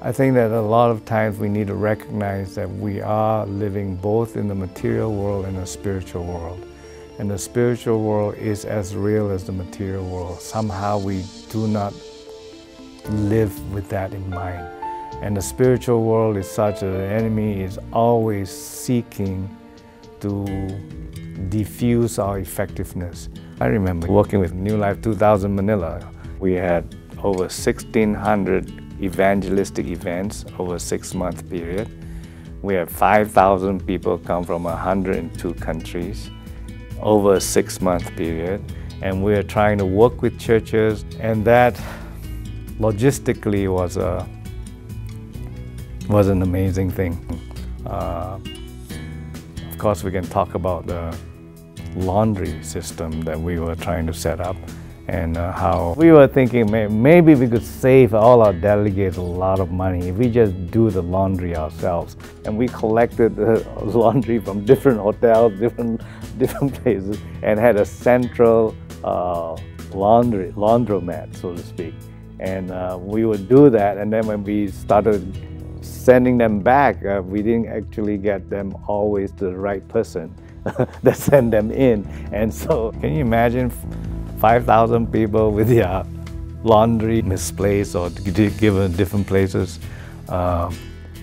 I think that a lot of times we need to recognize that we are living both in the material world and the spiritual world. And the spiritual world is as real as the material world. Somehow we do not live with that in mind. And the spiritual world is such that the enemy is always seeking to diffuse our effectiveness. I remember working with New Life 2000 Manila. We had over 1,600 evangelistic events over a 6-month period. We had 5,000 people come from 102 countries over a 6-month period. And we are trying to work with churches, and that logistically was an amazing thing. Of course, we can talk about the laundry system that we were trying to set up, and how we were thinking maybe we could save all our delegates a lot of money if we just do the laundry ourselves. And we collected the laundry from different hotels, different places, and had a central laundromat, so to speak. And we would do that, and then when we started sending them back, we didn't actually get them always to the right person that sent them in. And so, can you imagine 5,000 people with their laundry misplaced or given different places? But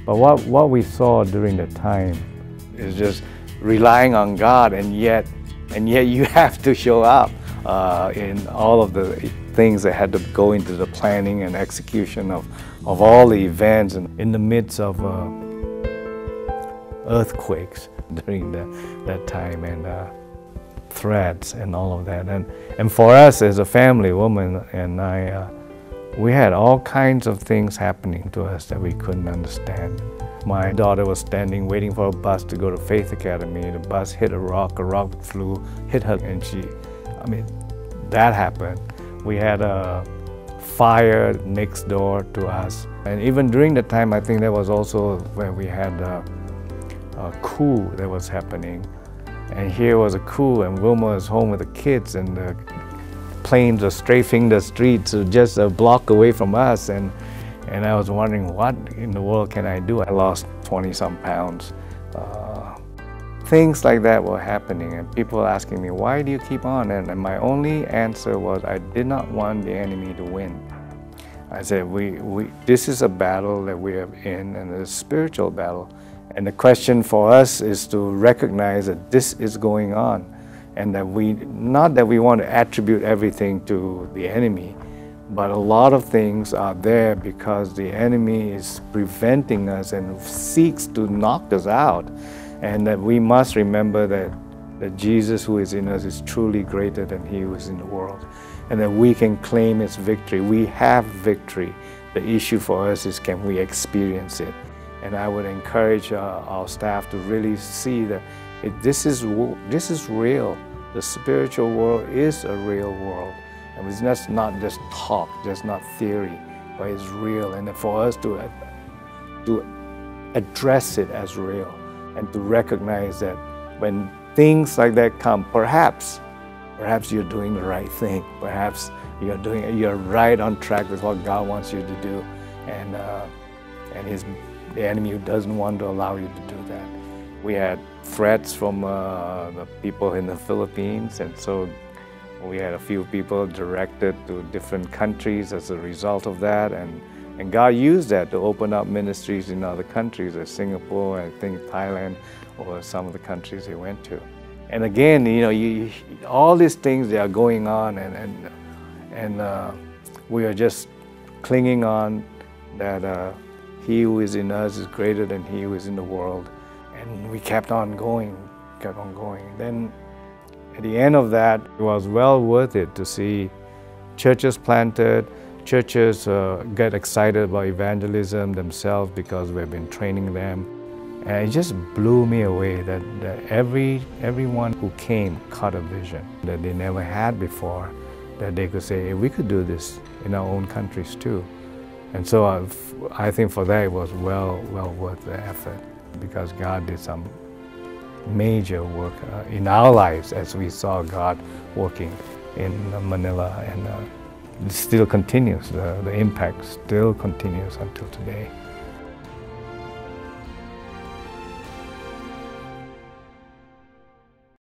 what we saw during the time is just relying on God, and yet you have to show up in all of the things that had to go into the planning and execution of all the events, and in the midst of earthquakes during that time, and threats and all of that. And for us as a family, woman and I, we had all kinds of things happening to us that we couldn't understand. My daughter was standing waiting for a bus to go to Faith Academy. The bus hit a rock flew, hit her, and that happened. We had a fire next door to us. And even during that time, I think there was also where we had a coup that was happening. And here was a coup, and Wilma was home with the kids, and the planes were strafing the streets just a block away from us. And I was wondering, what in the world can I do? I lost 20-some pounds. Things like that were happening, and people were asking me, why do you keep on? And my only answer was, I did not want the enemy to win. I said, this is a battle that we are in, and it's a spiritual battle. And the question for us is to recognize that this is going on, and that not that we want to attribute everything to the enemy, but a lot of things are there because the enemy is preventing us and seeks to knock us out. And that we must remember that Jesus who is in us is truly greater than he who is in the world. And that we can claim his victory. We have victory. The issue for us is, can we experience it? And I would encourage our staff to really see that this is real. The spiritual world is a real world. And it's not just talk, just not theory, but it's real. And for us to address it as real, and to recognize that when things like that come, perhaps you're doing the right thing. Perhaps you're right on track with what God wants you to do, and the enemy doesn't want to allow you to do that. We had threats from the people in the Philippines, and so we had a few people directed to different countries as a result of that, and God used that to open up ministries in other countries, like Singapore, I think Thailand, or some of the countries they went to. And again, all these things, they are going on, and we are just clinging on that he who is in us is greater than he who is in the world. And we kept on going. Then at the end of that, it was well worth it to see churches planted, churches get excited about evangelism themselves because we've been training them. And it just blew me away that everyone who came caught a vision that they never had before, that they could say, hey, we could do this in our own countries too. And so I think for that it was well worth the effort, because God did some major work in our lives as we saw God working in Manila it still continues. The impact still continues until today.